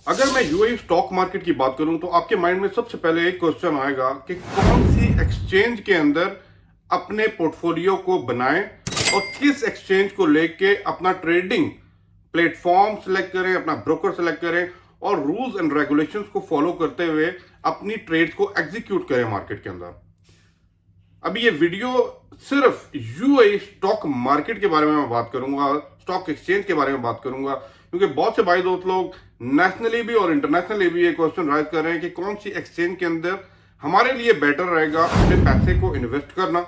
अगर मैं UAE stock market की बात करूं तो आपके माइंड में सबसे पहले एक क्वेश्चन आएगा कि कौन सी एक्सचेंज के अंदर अपने पोर्टफोलियो को बनाएं और किस एक्सचेंज को लेके अपना ट्रेडिंग प्लेटफॉर्म सेलेक्ट करें, अपना ब्रोकर सेलेक्ट करें और रूल्स एंड रेगुलेशंस को फॉलो करते हुए अपनी ट्रेड्स को एग्जीक्यूट करें मार्केट के अंदर। अभी ये वीडियो सिर्फ यूएई स्टॉक मार्केट के बारे में मैं बात करूंगा, स्टॉक एक्सचेंज के बारे में बात करूंगा, क्योंकि बहुत से भाई दोस्त लोग नेशनली भी और इंटरनेशनली भी ये क्वेश्चन राइज कर रहे हैं कि कौन सी एक्सचेंज के अंदर हमारे लिए बेटर रहेगा अपने पैसे को इन्वेस्ट करना।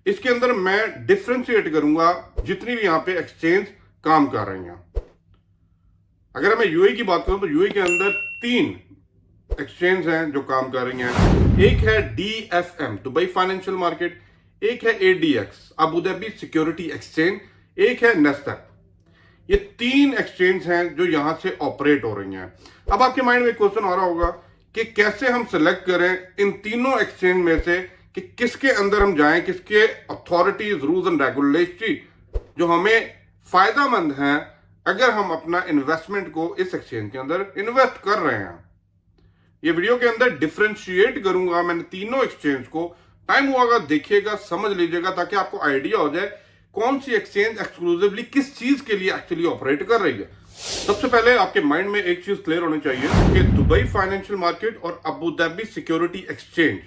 इसके अंदर मैं डिफ्रेंशिएट करूंगा जितनी भी यहाँ पे एक्सचेंज काम कर रही हैं। अगर मैं यूएई की बात करूं तो यूएई के अंदर 3 एक्सचेंज हैं जो काम कर रही हैं। एक है डीएफएम दुबई फाइनेंशियल मार्केट, एक है ADX Abu Dhabi security exchange, एक है नेस्डैक। ये 3 एक्सचेंज हैं जो यहां से ऑपरेट हो रही हैं। अब आपके माइंड में क्वेश्चन आ रहा होगा कि कैसे हम सेलेक्ट करें इन तीनों एक्सचेंज में से कि किसके अंदर हम जाएं, किसके अथॉरिटीज रूल्स एंड रेगुलेटरी जो हमें फायदेमंद हैं अगर हम अपना इन्वेस्टमेंट को इस एक्सचेंज के अंदर इन्वेस्ट कर रहे हैं। ये वीडियो के अंदर डिफरेंशिएट करूंगा मैंने तीनों एक्सचेंज को। टाइम हुआ देखिएगा, समझ लीजिएगा ताकि आपको आइडिया हो जाए कौन सी एक्सचेंज एक्सक्लूसिवली किस चीज के लिए एक्चुअली ऑपरेट कर रही है। सबसे पहले आपके माइंड में एक चीज क्लियर होनी चाहिए कि दुबई फाइनेंशियल मार्केट और अबू धाबी सिक्योरिटी एक्सचेंज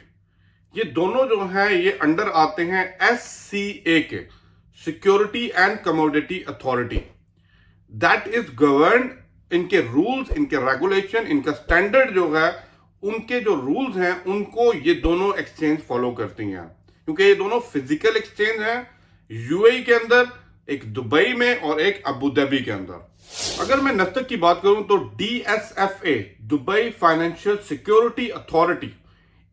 ये दोनों जो हैं ये अंडर आते हैं एससीए के, security and commodity authority. That is govern, इनके रूल्स, इनके रेगुलेशन, इनका स्टैंडर्ड जो है, उनके जो रूल्स हैं उनको ये दोनों एक्सचेंज फॉलो करती हैं, क्योंकि ये दोनों फिजिकल एक्सचेंज हैं यूएई के अंदर, एक दुबई में और एक अबू धाबी के अंदर। अगर मैं नेस्डैक की बात करूं तो डीएसएफए दुबई फाइनेंशियल सिक्योरिटी अथॉरिटी,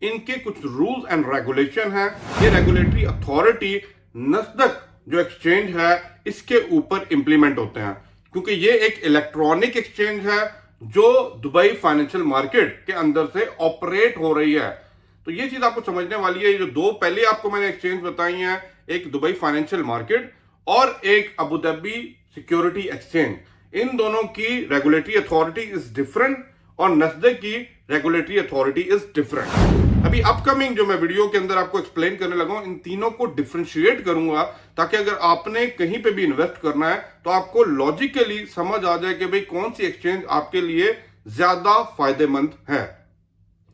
इनके कुछ रूल्स एंड रेगुलेशन हैं। ये रेगुलेटरी अथॉरिटी नेस्डैक जो एक्सचेंज है इसके ऊपर इंप्लीमेंट होते हैं, क्योंकि ये एक इलेक्ट्रॉनिक एक्सचेंज है जो दुबई फाइनेंशियल मार्केट के अंदर से ऑपरेट हो रही है। तो ये चीज आपको समझने वाली है। ये जो 2 पहले आपको मैंने एक्सचेंज बताई हैं, एक दुबई फाइनेंशियल मार्केट और एक अबू धाबी सिक्योरिटी एक्सचेंज, इन दोनों की रेगुलेटरी अथॉरिटी इज डिफरेंट और नेस्डैक की रेगुलेटरी अथॉरिटी इज डिफरेंट। अभी अपकमिंग जो मैं वीडियो के अंदर आपको एक्सप्लेन करने लगा हूं, इन तीनों को डिफरेंशिएट करूंगा ताकि अगर आपने कहीं पे भी इन्वेस्ट करना है तो आपको लॉजिकली समझ आ जाए कि भाई कौन सी एक्सचेंज आपके लिए ज्यादा फायदेमंद है।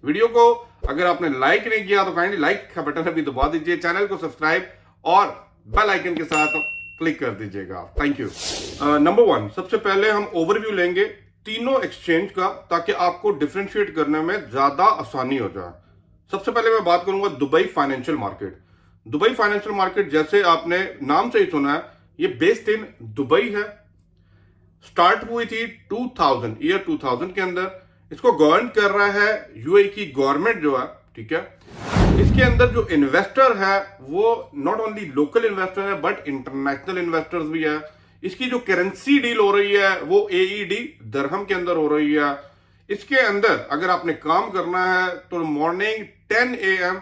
वीडियो को अगर आपने लाइक नहीं किया तो काइंडली लाइक का बटन अभी दबा दीजिए, चैनल को सब्सक्राइब और बेल आइकन के साथ क्लिक कर दीजिएगा। Thank you. नंबर 1, सबसे पहले हम ओवरव्यू लेंगे तीनों एक्सचेंज का ताकि आपको डिफरेंशिएट करने में ज्यादा आसानी हो जाए। सबसे पहले मैं बात करूंगा Dubai financial market. Dubai financial market जैसे आपने नाम से ही सुना है, ये बेस्ड इन दुबई है। स्टार्ट हुई थी 2000 के अंदर। इसको गवर्न कर रहा है यूएई की गवर्नमेंट जो है, ठीक है। इसके अंदर जो इन्वेस्टर है वो नॉट ओनली लोकल इन्वेस्टर है बट इंटरनेशनल इन्वेस्टर्स भी है। इसकी जो करेंसी डील हो रही है वो एईडी दिरहम के अंदर हो रही है। इसके अंदर अगर आपने काम करना है तो morning 10 AM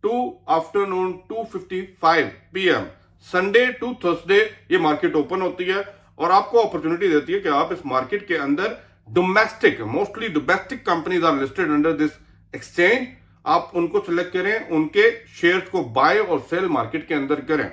to afternoon 2:55 PM, Sunday to Thursday ये मार्केट ओपन होती है और आपको अपॉर्चुनिटी देती है कि आप इस मार्केट के अंदर domestic, mostly domestic companies are listed under this exchange, आप उनको सिलेक्ट करें, उनके शेयर्स को बाय और सेल मार्केट के अंदर करें।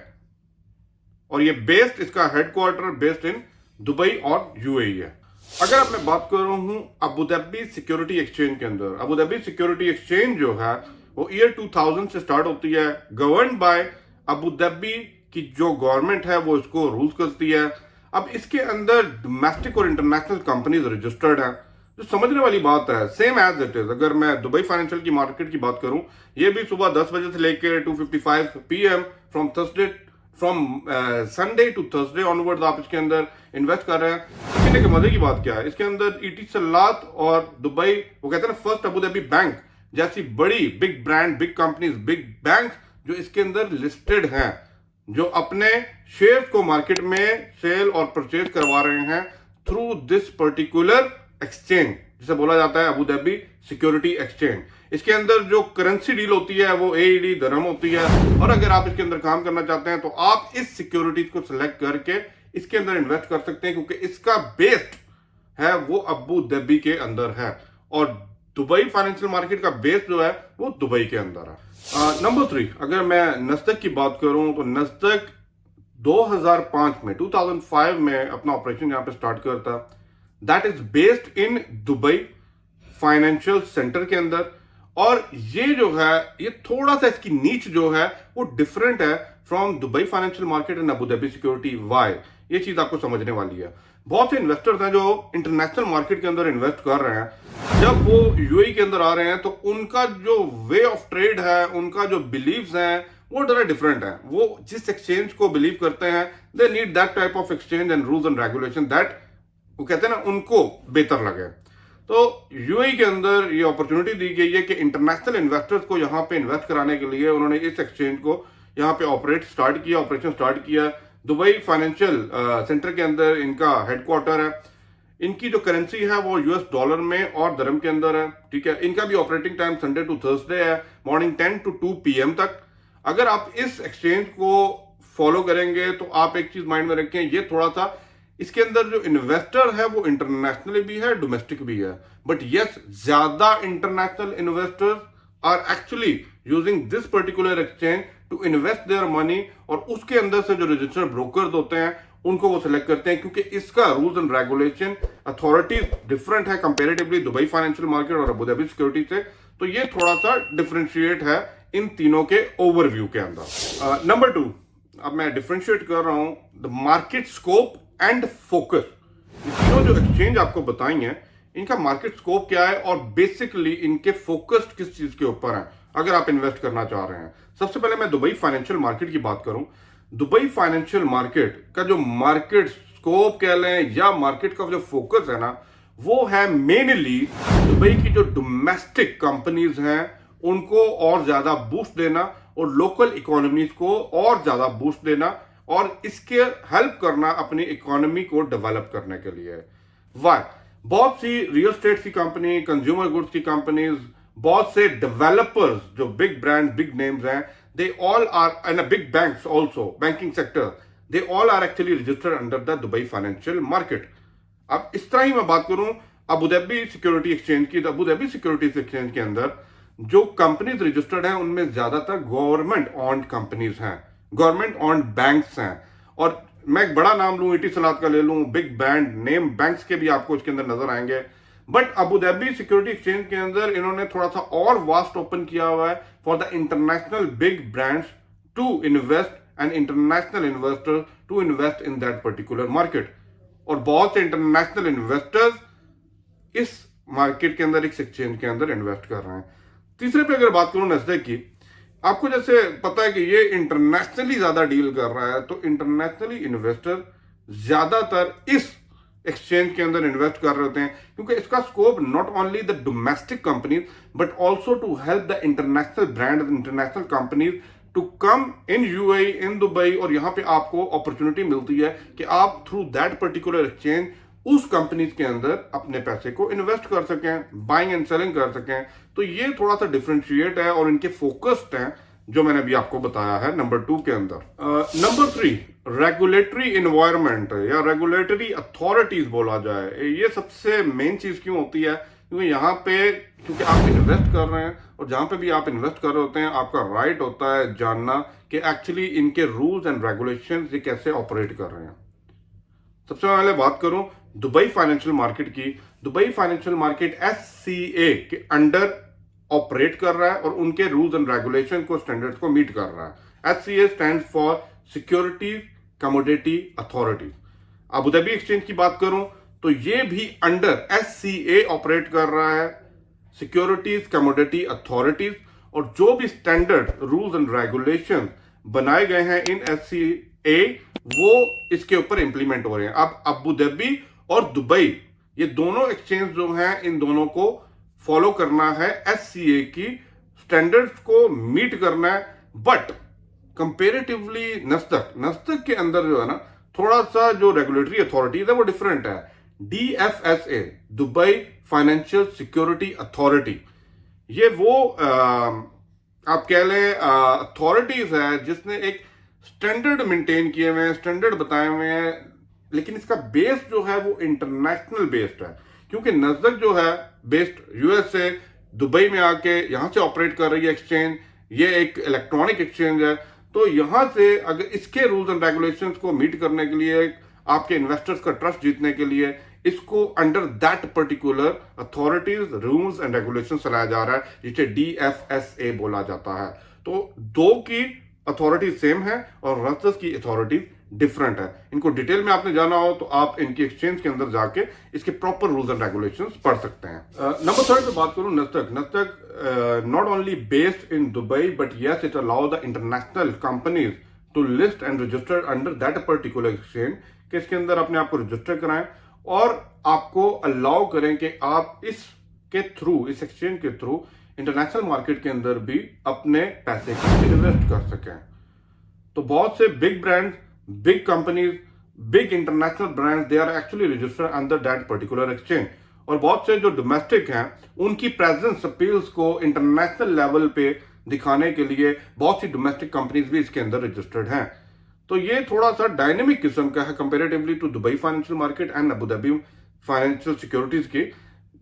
और ये बेस्ड, इसका हेडक्वार्टर बेस्ड इन दुबई और यूएई है। अगर मैं बात कर रहा हूं अबू धाबी सिक्योरिटी एक्सचेंज के अंदर, अबू धाबी सिक्योरिटी एक्सचेंज जो है वो ईयर 2000 से स्टार्ट होती है। गवर्न बाय अबू धाबी की जो गवर्नमेंट है वो इसको रूल्स करती है। अब इसके अंदर डोमेस्टिक और इंटरनेशनल कंपनीज रजिस्टर्ड है। जो समझने वाली बात है, सेम एज इट इज। अगर मैं दुबई फाइनेंशियल की मार्केट की बात करूं, ये भी सुबह 10 बजे से लेकर 2:55 PM from Sunday to Thursday onwards आप इसके अंदर इन्वेस्ट कर रहे हैं। कहने के मजे की बात क्या है, इसके अंदर इतिसलात और दुबई, वो कहते हैं ना फर्स्ट अबू धाबी बैंक जैसी बड़ी big brand, big companies, big bank जो इसके अंदर लिस्टेड हैं, जो अपने शेयर्स को मार्केट में सेल और परचेज करवा रहे हैं थ्रू दिस पर्टिकुलर एक्सचेंज, जिसे बोला जाता है अबू धाबी सिक्योरिटी एक्सचेंज। इसके अंदर जो करेंसी डील होती है वो एईडी दिरहम होती है। और अगर आप इसके अंदर काम करना चाहते हैं तो आप इस सिक्योरिटीज को सिलेक्ट करके इसके अंदर इन्वेस्ट कर सकते हैं, क्योंकि इसका बेस्ड है वो अबू धाबी के अंदर है और दुबई फाइनेंशियल मार्केट का बेस जो है वो दुबई के अंदर है। नंबर 3, अगर मैं नस्दक की बात करूं तो नस्दक 2005 में अपना ऑपरेशन यहां पे स्टार्ट करता। That is based in Dubai financial centre के अंदर। और ये जो है ये थोड़ा सा इसकी नीच जो है वो डिफरेंट है from Dubai financial market and Abu Dhabi security. Why, ये चीज आपको समझने वाली है। बहुत से इन्वेस्टर्स हैं जो इंटरनेशनल मार्केट के अंदर इन्वेस्ट कर रहे हैं, जब वो यूएई के अंदर आ रहे हैं तो उनका जो वे ऑफ ट्रेड है, उनका जो बिलीव्स हैं वो जरा डिफरेंट है। वो जिस एक्सचेंज को बिलीव करते हैं, they need that type of exchange and rules and regulation that वो कहते हैं ना उनको बेहतर लगे। तो यूएई के अंदर ये अपॉर्चुनिटी दी गई है कि इंटरनेशनल इन्वेस्टर्स को यहाँ पे इन्वेस्ट कराने के लिए उन्होंने इस एक्सचेंज को यहाँ पे ऑपरेशन स्टार्ट किया। दुबई फाइनेंशियल सेंटर के अंदर इनका हेडक्वार्टर है। इनकी जो करेंसी है वो यूएस डॉलर में और दरम के अंदर है, ठीक है। इनका भी operating time Sunday to Thursday है, मॉर्निंग 10 to 2 PM तक। अगर आप इस एक्सचेंज को फॉलो करेंगे तो आप एक चीज माइंड में रखें, ये थोड़ा सा इसके अंदर जो इन्वेस्टर है वो इंटरनेशनली भी है, डोमेस्टिक भी है। बट यस, ज्यादा international investors are actually using this particular exchange to invest their money, और उसके अंदर से जो रजिस्टर्ड ब्रोकर्स होते हैं उनको वो सिलेक्ट करते हैं, क्योंकि इसका rules and regulation authorities different है कंपेरेटिवली दुबई फाइनेंशियल मार्केट और अबू धाबी सिक्योरिटी से। तो ये थोड़ा सा डिफरेंशिएट है इन तीनों के ओवरव्यू के अंदर। नंबर 2, अब मैं डिफरेंशिएट कर रहा हूं the market scope and focus. ये तीनों जो एक्सचेंज आपको बताई हैं इनका मार्केट स्कोप क्या है और बेसिकली इनके फोकस्ड किस चीज के ऊपर है अगर आप इन्वेस्ट करना चाह रहे हैं। सबसे पहले मैं दुबई फाइनेंशियल मार्केट की बात करूं। दुबई फाइनेंशियल मार्केट का जो मार्केट स्कोप कह लें या मार्केट का जो फोकस है ना, वो है मेनली दुबई की जो डोमेस्टिक कंपनीज हैं उनको और ज्यादा बूस्ट देना और लोकल इकोनॉमीज को और ज्यादा बूस्ट देना और इसके हेल्प करना अपनी इकोनॉमी को डेवलप करने के लिए। वाई, बहुत सी रियल एस्टेट की कंपनी, कंज्यूमर गुड्स की कंपनीज, बहुत से डेवलपर्स जो बिग ब्रांड बिग नेम्स हैं, they all are and big banks also, banking sector, they all are actually registered under the Dubai financial market. अब इस तरह ही मैं बात करूं अबू धाबी सिक्योरिटी एक्सचेंज की, तो अबू धाबी सिक्योरिटीज एक्सचेंज के अंदर जो कंपनीज रजिस्टर्ड हैं उनमें ज्यादातर गवर्नमेंट ऑन्ड कंपनीज हैं, गवर्नमेंट ऑन्ड बैंक्स हैं। और मैं एक बड़ा नाम लूं, इतिसलात का ले लूं, बिग ब्रांड नेम बैंक्स के भी आपको इसके अंदर नजर आएंगे। But Abu Dhabi security exchange के अंदर इन्होंने थोड़ा सा और वास्ट ओपन किया हुआ है for the international big brands to invest and international investor to invest in that particular market. और बहुत से इंटरनेशनल इन्वेस्टर्स इस मार्केट के अंदर, इस एक्सचेंज के अंदर इन्वेस्ट कर रहे हैं। तीसरे पे अगर बात करूं नस्दक की, आपको जैसे पता है कि ये इंटरनेशनली ज्यादा डील कर रहा है, तो इंटरनेशनली इन्वेस्टर ज्यादातर इस एक्सचेंज के अंदर इन्वेस्ट कर रहे होते हैं, क्योंकि इसका scope not only the domestic companies but also to help the international brand, international companies to come in UAE, in Dubai. और यहां पे आपको अपॉर्चुनिटी मिलती है कि आप थ्रू दैट पर्टिकुलर एक्सचेंज उस कंपनीज के अंदर अपने पैसे को इन्वेस्ट कर सकें, बाइंग एंड सेलिंग कर सकें। तो ये थोड़ा सा डिफरेंशिएट है और इनके फोकस्ड हैं जो मैंने अभी आपको बताया है नंबर 2 के अंदर। नंबर 3, रेगुलेटरी इन्वायरमेंट या रेगुलेटरी अथॉरिटीज बोला जाए, ये सबसे मेन चीज क्यों होती है? क्योंकि यहाँ पे क्योंकि आप इन्वेस्ट कर रहे हैं और जहां पे भी आप इन्वेस्ट कर रहे होते हैं आपका राइट होता है जानना कि एक्चुअली इनके रूल्स एंड रेगुलेशंस ये कैसे ऑपरेट कर रहे हैं। सबसे पहले बात करूं दुबई फाइनेंशियल मार्केट की। दुबई फाइनेंशियल मार्केट एससीए के अंडर ऑपरेट कर रहा है और उनके रूल्स एंड रेगुलेशन को, स्टैंडर्ड्स को मीट कर रहा है। SCA stands for securities commodity authority. Abu Dhabi exchange की बात करूं तो ये भी अंडर एससीए ऑपरेट कर रहा है, सिक्योरिटीज कमोडिटी अथॉरिटीज। और जो भी स्टैंडर्ड रूल्स एंड रेगुलेशन बनाए गए हैं इन एससीए वो इसके ऊपर इंप्लीमेंट हो रहे हैं। अब अबू धाबी और दुबई ये दोनों एक्सचेंज जो हैं इन दोनों को फॉलो करना है, एससीए की स्टैंडर्ड्स को मीट करना है। बट कंपेरेटिवली नस्दक के अंदर जो है ना थोड़ा सा जो रेगुलेटरी अथॉरिटीज है वो डिफरेंट है। डीएफएसए, दुबई फाइनेंशियल सिक्योरिटी अथॉरिटी, ये वो आप कह लें अथॉरिटीज है जिसने एक स्टैंडर्ड मेंटेन किए हुए हैं, स्टैंडर्ड बताए हुए हैं लेकिन इसका बेस जो है वो इंटरनेशनल बेस्ड है, क्योंकि नस्दक जो है बेस्ड यूएस से दुबई में आके यहां से ऑपरेट कर रही है एक्सचेंज। ये एक इलेक्ट्रॉनिक एक्सचेंज है, तो यहां से अगर इसके रूल्स एंड रेगुलेशंस को मीट करने के लिए, आपके इन्वेस्टर्स का ट्रस्ट जीतने के लिए, इसको under that particular authorities rules and regulation चलाया जा रहा है, जिसे DFSA बोला जाता है। तो दो की अथॉरिटी सेम है और रजिस्टर्स की अथॉरिटी डिफरेंट है। इनको डिटेल में आपने जाना हो तो आप इनकी एक्सचेंज के अंदर जाके इसके प्रॉपर रूल्स एंड रेगुलेशंस पढ़ सकते हैं। नंबर 3 पे बात करूं, Nasdaq not only based in Dubai but yes it allow the international companies to list and register under that particular exchange, कि इसके अंदर अपने आप को रजिस्टर कराएं और आपको अलाउ करें कि आप इसके थ्रू, इस एक्सचेंज के थ्रू इंटरनेशनल मार्केट के अंदर भी अपने पैसे को इन्वेस्ट कर सकें। तो बहुत से big brands, big companies, big international brands, they are actually registered under that particular exchange. और बहुत से जो डोमेस्टिक हैं उनकी प्रेजेंस अपील्स को इंटरनेशनल लेवल पे दिखाने के लिए बहुत सी डोमेस्टिक कंपनीज भी इसके अंदर रजिस्टर्ड हैं। तो ये थोड़ा सा डायनेमिक किस्म का है comparatively to Dubai financial market and Abu Dhabi financial securities की।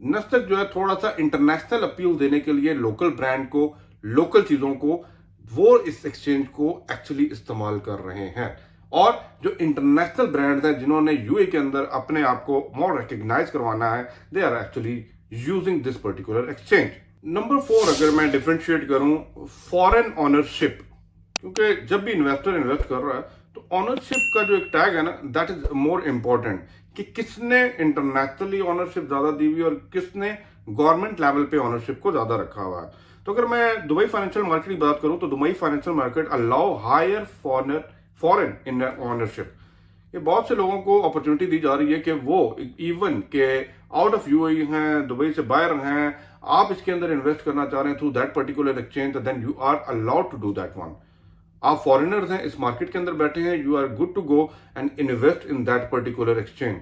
नस्दक जो है थोड़ा सा इंटरनेशनल अपील देने के लिए लोकल ब्रांड को, लोकल चीजों को, वो इस एक्सचेंज को एक्चुअली इस्तेमाल कर रहे हैं। और जो इंटरनेशनल ब्रांड्स हैं जिन्होंने यूए के अंदर अपने आप को मोर रिकग्नाइज करवाना है, they are actually using this particular exchange. Number 4 अगर मैं डिफरेंशिएट करूं, फॉरेन ऑनरशिप, क्योंकि जब भी इन्वेस्टर इन्वेस्ट कर रहा है तो ऑनरशिप का जो एक टैग है ना, दैट इज मोर इंपॉर्टेंट, कि किसने इंटरनेशनली ऑनरशिप ज्यादा दी हुई और किसने गवर्नमेंट लेवल पे ऑनरशिप को ज्यादा रखा हुआ है। तो अगर मैं दुबई फाइनेंशियल मार्केट की बात करूं तो Dubai financial market allow higher foreign in ownership. ये बहुत से लोगों को अपॉर्चुनिटी दी जा रही है कि वो इवन के आउट ऑफ यूएई हैं, दुबई से बाहर हैं, आप इसके अंदर इन्वेस्ट करना चाह रहे हैं through that particular exchange, then you are allowed to do that one. आप फॉरेनर्स हैं, इस मार्केट के अंदर बैठे हैं, you are good to go and invest in that particular exchange.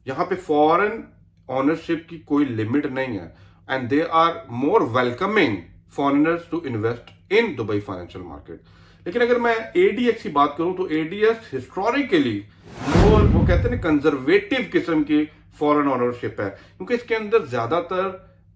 यहाँ पे फॉरेन ऑनरशिप की कोई लिमिट नहीं है and they are more welcoming foreigners to invest in Dubai financial market. लेकिन अगर मैं एडीएक्स की बात करूं तो एडीएक्स हिस्टोरिकली वो कहते हैं कंजर्वेटिव किस्म की फॉरेन ऑनरशिप है, क्योंकि इसके अंदर ज्यादातर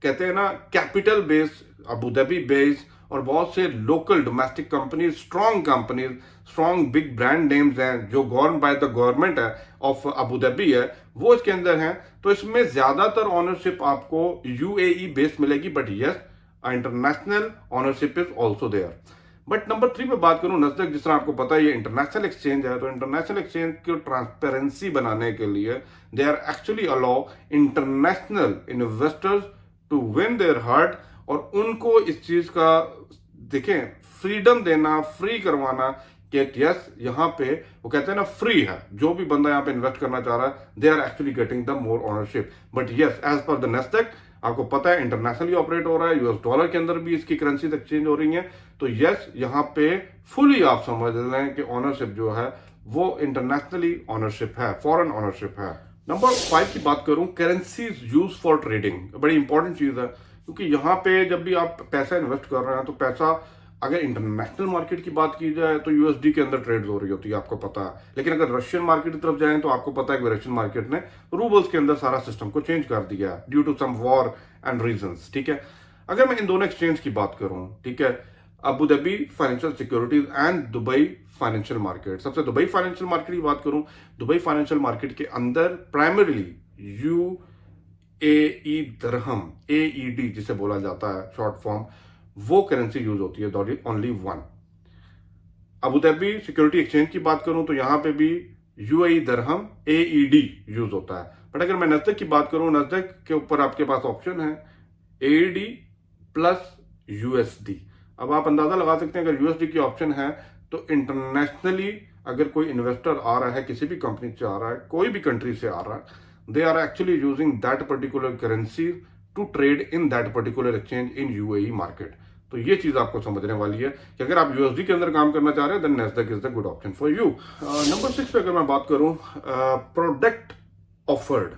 कहते हैं ना capital base, Abu Dhabi base और बहुत से local domestic companies, strong big brand names हैं जो गवर्न बाय द गवर्नमेंट है ऑफ अबू धाबी है, वो इसके अंदर हैं। तो इसमें ज्यादातर ऑनरशिप आपको यूएई बेस्ड मिलेगी, but yes international ownership is also there. But number 3 पे बात करूं, नस्दक जिस तरह आपको पता है ये इंटरनेशनल एक्सचेंज है, तो इंटरनेशनल एक्सचेंज को ट्रांसपेरेंसी बनाने के लिए they are actually allow international investors to win their heart, और उनको इस चीज का देखें फ्रीडम देना, फ्री करवाना कि यस यहाँ पे वो कहते हैं ना फ्री है, जो भी बंदा यहाँ पे इन्वेस्ट करना चाह रहा है they are actually getting the more ownership. But yes as per the Nasdaq आपको पता है इंटरनेशनली ऑपरेट हो रहा है, यूएस डॉलर के अंदर भी इसकी करेंसीज एक्सचेंज हो रही हैं, तो यस यहाँ पे फुली आप समझ लें कि ऑनरशिप जो है वो इंटरनेशनली ऑनरशिप है, फॉरेन ऑनरशिप है। नंबर 5 की बात करूं, करेंसीज यूज फॉर ट्रेडिंग, बड़ी इंपॉर्टेंट चीज है, क्योंकि यहाँ पे जब भी आप पैसा इन्वेस्ट कर रहे हैं तो पैसा, अगर इंटरनेशनल मार्केट की बात की जाए तो यूएसडी के अंदर ट्रेड हो रही होती है, आपको पता है। लेकिन अगर रशियन मार्केट की तरफ जाएं तो आपको पता है कि रशियन मार्केट ने रूबल्स के अंदर सारा सिस्टम को चेंज कर दिया due to some war and reasons, ठीक है। अगर मैं इन दोनों एक्सचेंज की बात करूं, ठीक है, Abu Dhabi financial securities and Dubai financial market, सबसे दुबई फाइनेंशियल मार्केट की बात करूं, दुबई फाइनेंशियल मार्केट के अंदर प्राइमरीली यूएई दरहम, एईडी जिसे बोला जाता है शॉर्ट फॉर्म, वो करेंसी यूज होती है, only one. Abu Dhabi security exchange की बात करूं तो यहां पे भी यूएई दरहम, एईडी यूज होता है। बट अगर मैं नस्दक की बात करूं, नस्दक के ऊपर आपके पास ऑप्शन है एईडी प्लस यूएसडी। अब आप अंदाजा लगा सकते हैं अगर यूएसडी की ऑप्शन है तो इंटरनेशनली अगर कोई इन्वेस्टर आ रहा है, किसी भी कंपनी से आ रहा है, कोई भी कंट्री से आ रहा है, they are actually using that particular currency to trade in that particular exchange in UAE market. तो ये चीज आपको समझने वाली है कि अगर आप यूएसडी के अंदर काम करना चाह रहे हैं then Nasdaq is the good option for you. Number 6 पे अगर मैं बात करूं, प्रोडक्ट ऑफर्ड।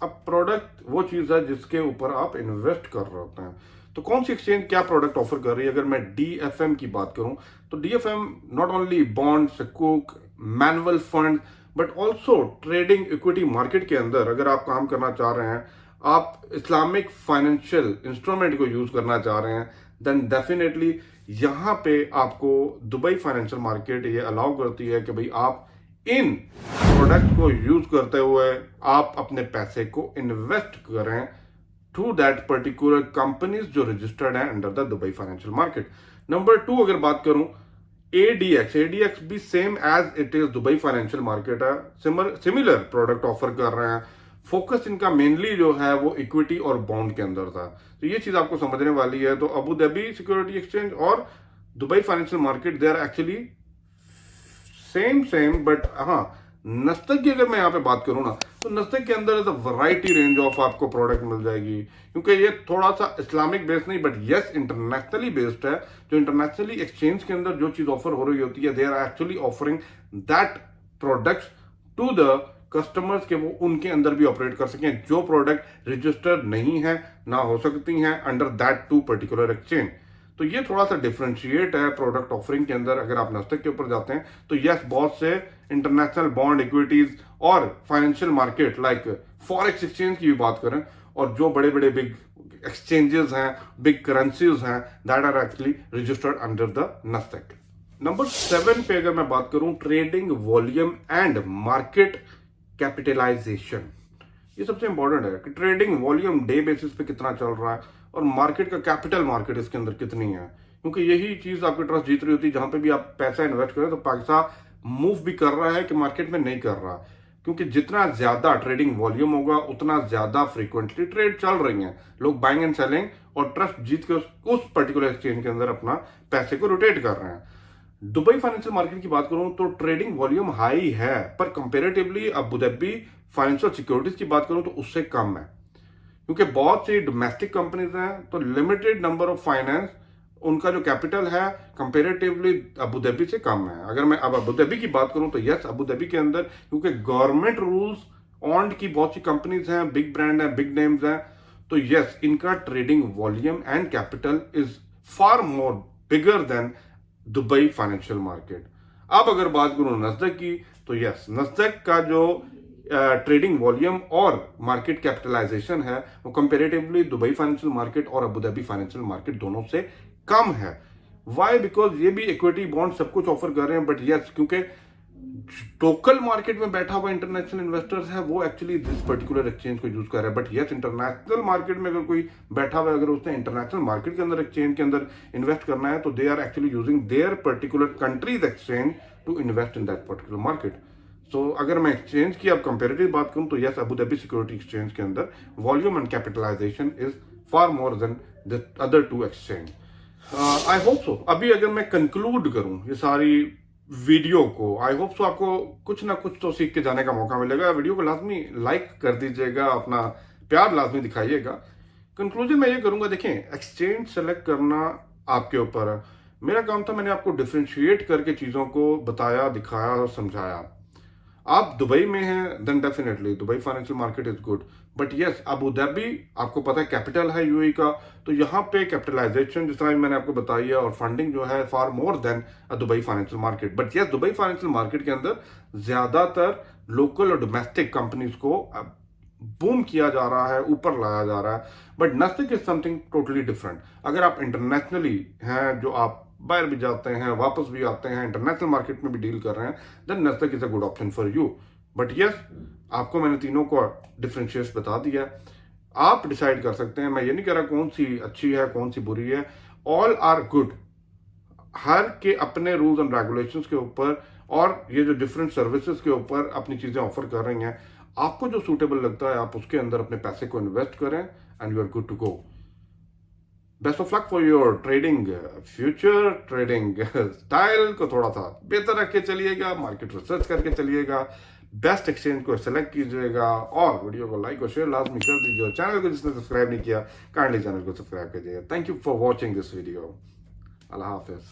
अब प्रोडक्ट वो चीज है जिसके ऊपर आप इन्वेस्ट कर रहे होते हैं, तो कौन सी एक्सचेंज क्या प्रोडक्ट ऑफर कर रही है। अगर मैं डीएफएम की बात करूं तो डीएफएम नॉट ओनली बॉन्ड, सकूक, mutual fund, but also trading equity market के अंदर अगर आप काम करना चाह रहे हैं, आप इस्लामिक फाइनेंशियल इंस्ट्रूमेंट को यूज करना चाह रहे हैं, देन डेफिनेटली यहाँ पे आपको दुबई फाइनेंशियल मार्केट ये अलाउ करती है कि भाई आप इन प्रोडक्ट को यूज करते हुए आप अपने पैसे को इन्वेस्ट करें टू दैट पर्टिकुलर कंपनीज जो रजिस्टर्ड है under the Dubai financial market. Number 2 अगर बात करूं, एडीएक्स भी same as it is Dubai financial market है, सिमिलर प्रोडक्ट ऑफर कर रहे हैं। फोकस इनका मेनली जो है वो इक्विटी और बॉन्ड के अंदर था, तो ये चीज आपको समझने वाली है। तो अबू धाबी सिक्योरिटी एक्सचेंज और Dubai financial market they are actually same, but हाँ नस्तक की अगर मैं यहाँ पे बात करूँ ना, तो नस्तक के अंदर is a variety range of आपको प्रोडक्ट मिल जाएगी, क्योंकि ये थोड़ा सा इस्लामिक बेस्ड नहीं बट यस इंटरनेशनली बेस्ड है। जो इंटरनेशनली एक्सचेंज के अंदर जो चीज ऑफर हो रही होती है, they are actually offering that products to the customers के वो उनके अंदर भी ऑपरेट कर सकें जो प्रोडक्ट रजिस्टर्ड नहीं है ना हो सकती हैं under that two particular exchange. तो ये थोड़ा सा डिफरेंशिएट है प्रोडक्ट ऑफरिंग के अंदर। अगर आप नस्तक के ऊपर जाते हैं तो यस बहुत से इंटरनेशनल बॉन्ड इक्विटीज और financial market like forex exchange की भी बात करें, और जो बड़े बड़े बिग एक्सचेंजेस हैं, बिग करेंसीज हैं, that are actually registered under the Nasdaq. Number 7 पे अगर मैं बात करूं, trading volume and market capitalization. ये सबसे इंपॉर्टेंट है कि ट्रेडिंग वॉल्यूम डे बेसिस पे कितना चल रहा है और मार्केट का कैपिटल मार्केट इसके अंदर कितनी है, क्योंकि यही चीज आपकी ट्रस्ट जीत रही होती है। जहां पे भी आप पैसा इन्वेस्ट करें तो पैसा मूव भी कर रहा है कि मार्केट में नहीं कर रहा, क्योंकि जितना ज्यादा ट्रेडिंग वॉल्यूम होगा उतना ज्यादा फ्रीक्वेंटली ट्रेड चल रही हैं, लोग बाइंग एंड सेलिंग और ट्रस्ट जीत के उस पर्टिकुलर एक्सचेंज के अंदर अपना पैसे को रोटेट कर रहे हैं। दुबई फाइनेंशियल मार्केट की बात करूं तो ट्रेडिंग वॉल्यूम हाई है, पर comparatively Abu Dhabi financial securities की बात करूं तो उससे कम है, क्योंकि बहुत सी डोमेस्टिक कंपनीज हैं, तो लिमिटेड नंबर ऑफ फाइनेंस, उनका जो कैपिटल है कंपेरेटिवली अबू धाबी से कम है। अगर मैं अब अबू धाबी की बात करूं तो यस अबू धाबी के अंदर क्योंकि गवर्नमेंट रूल्स ऑन की बहुत सी कंपनीज हैं, बिग ब्रांड हैं, बिग नेम्स हैं, तो यस इनका trading volume and capital is far more bigger than Dubai financial market. अब अगर बात करूं नस्दक की तो यस नस्दक का जो ट्रेडिंग वॉल्यूम और मार्केट कैपिटलाइजेशन है वो कंपेरेटिवली दुबई फाइनेंशियल मार्केट और अबू धाबी फाइनेंशियल मार्केट दोनों से कम है। वाई? बिकॉज ये भी इक्विटी बॉन्ड सब कुछ ऑफर कर रहे हैं, बट यस क्योंकि लोकल मार्केट में बैठा हुआ इंटरनेशनल इन्वेस्टर्स है वो एक्चुअली दिस पर्टिकुलर एक्सचेंज को यूज कर रहा है। बट यस इंटरनेशनल मार्केट में अगर कोई बैठा हुआ है, अगर उसने इंटरनेशनल मार्केट के अंदर एक्सचेंज के अंदर इन्वेस्ट करना है तो they are actually using their particular countries exchange to invest in that particular market. So अगर मैं एक्सचेंज की अब कंपेरेटिव बात करूं तो yes Abu Dhabi security exchange के अंदर volume and capitalization is far more than the other two exchange. I hope so अभी अगर मैं कंक्लूड करूं ये सारी वीडियो को, आई होप सो आपको कुछ ना कुछ तो सीख के जाने का मौका मिलेगा। वीडियो को लाजमी लाइक कर दीजिएगा, अपना प्यार लाजमी दिखाइएगा। कंक्लूजन मैं ये करूंगा, देखें एक्सचेंज सेलेक्ट करना आपके ऊपर है, मेरा काम था मैंने आपको डिफ्रेंशिएट करके चीज़ों को बताया, दिखाया और समझाया। आप दुबई में हैं then definitely Dubai financial market is good, but yes Abu Dhabi आपको पता है कैपिटल है यूएई का, तो यहाँ पे कैपिटलाइजेशन जिस तरह मैंने आपको बताई है और फंडिंग जो है far more than Dubai financial market. But yes Dubai financial market के अंदर ज्यादातर लोकल और डोमेस्टिक कंपनीज को बूम किया जा रहा है, ऊपर लाया जा रहा है, but Nasdaq is something totally different. अगर आप इंटरनेशनली हैं, जो आप बाहर भी जाते हैं वापस भी आते हैं, इंटरनेशनल मार्केट में भी डील कर रहे हैं, then Nasdaq is a good option for you. But yes आपको मैंने तीनों को डिफरेंशिएट बता दिया, आप डिसाइड कर सकते हैं। मैं ये नहीं कह रहा कौन सी अच्छी है कौन सी बुरी है, ऑल आर गुड, हर के अपने रूल्स एंड रेगुलेशंस के ऊपर और ये जो डिफरेंट सर्विसेज के ऊपर अपनी चीजें ऑफर कर रही हैं। आपको जो सूटेबल लगता है आप उसके अंदर अपने पैसे को इन्वेस्ट करें and you are good to go. Best of luck for your trading future. Trading style को थोड़ा सा बेहतर रख के चलिएगा, मार्केट रिसर्च करके चलिएगा, बेस्ट एक्सचेंज को सेलेक्ट कीजिएगा और वीडियो को लाइक और शेयर लाजमी कर दीजिए। और चैनल को जिसने सब्सक्राइब नहीं किया काइंडली चैनल को सब्सक्राइब कीजिएगा। Thank you for watching this video. Allah Hafiz.